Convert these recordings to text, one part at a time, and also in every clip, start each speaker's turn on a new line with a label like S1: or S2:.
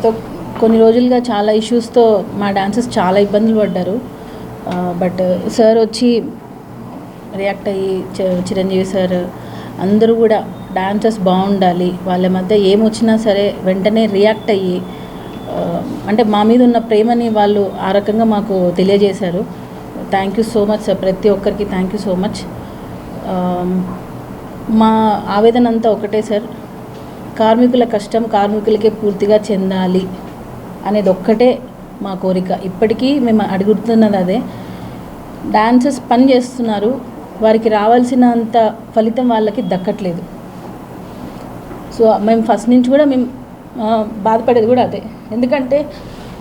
S1: So కొన్ని రోజులుగా చాలా ఇష్యూస్తో మా డాన్సర్స్ చాలా ఇబ్బందులు పడ్డారు. బట్ సార్ వచ్చి రియాక్ట్ అయ్యి చిరంజీవి సార్ అందరూ కూడా డాన్సర్స్ బాగుండాలి, వాళ్ళ మధ్య ఏమొచ్చినా సరే వెంటనే రియాక్ట్ అయ్యి అంటే మా మీద ఉన్న ప్రేమని వాళ్ళు ఆ రకంగా మాకు తెలియజేశారు. Thank you so much sir, ప్రతి ఒక్కరికి థ్యాంక్ యూ సో మచ్. మా ఆవేదన అంతా ఒకటే సార్, కార్మికుల కష్టం కార్మికులకే పూర్తిగా చెందాలి అనేది ఒక్కటే మా కోరిక. ఇప్పటికీ మేము అడుగుతున్నది అదే. డాన్సర్స్ పని చేస్తున్నారు, వారికి రావాల్సినంత ఫలితం వాళ్ళకి దక్కట్లేదు. సో మేము ఫస్ట్ నుంచి కూడా మేము బాధపడేది కూడా అదే. ఎందుకంటే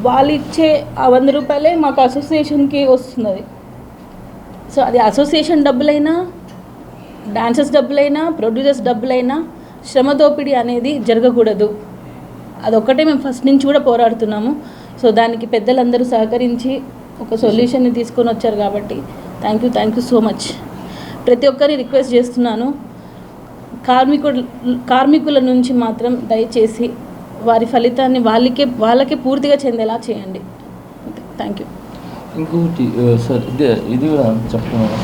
S1: వాళ్ళు ఇచ్చే ఆ 100 రూపాయలే మాకు అసోసియేషన్కి వస్తున్నది. సో అది అసోసియేషన్ డబ్బులైనా, డాన్సర్స్ డబ్బులైనా, ప్రొడ్యూసర్స్ డబ్బులైనా శ్రమ దోపిడీ అనేది జరగకూడదు. అదొక్కటే మేము ఫస్ట్ నుంచి కూడా పోరాడుతున్నాము. సో దానికి పెద్దలందరూ సహకరించి ఒక సొల్యూషన్ని తీసుకొని వచ్చారు కాబట్టి థ్యాంక్ యూ సో మచ్. ప్రతి ఒక్కరిని రిక్వెస్ట్ చేస్తున్నాను, కార్మికుల నుంచి మాత్రం దయచేసి వారి ఫలితాన్ని వాళ్ళకే పూర్తిగా చెందేలా చేయండి. Thank you.
S2: ఇంకొకటి సార్, ఇది కూడా చెప్తున్నాను.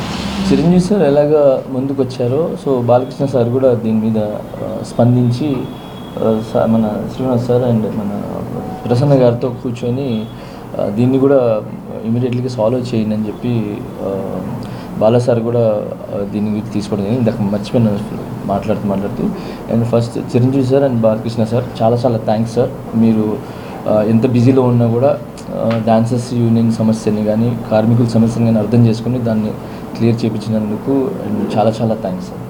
S2: చిరంజీవి సార్ ఎలాగా ముందుకు వచ్చారో, సో బాలకృష్ణ సార్ కూడా దీని మీద స్పందించి మన శ్రీనివాస్ సార్ అండ్ మన ప్రసన్న గారితో కూర్చొని దీన్ని కూడా ఇమీడియట్లీగా సాల్వ్ చేయండి అని చెప్పి బాలా సార్ కూడా దీని గురించి తీసుకోవడం జరిగింది. ఇందాక మర్చిపోయిన మాట్లాడుతూ and first Chiranjeevi sir and Balakrishna sir చాలా థ్యాంక్స్ సార్. మీరు ఎంత బిజీలో ఉన్నా కూడా డాన్సర్స్ యూనియన్ సమస్యని కానీ కార్మికుల సమస్యని కానీ అర్థం చేసుకుని దాన్ని క్లియర్ చేయించినందుకు చాలా థ్యాంక్స్ సార్.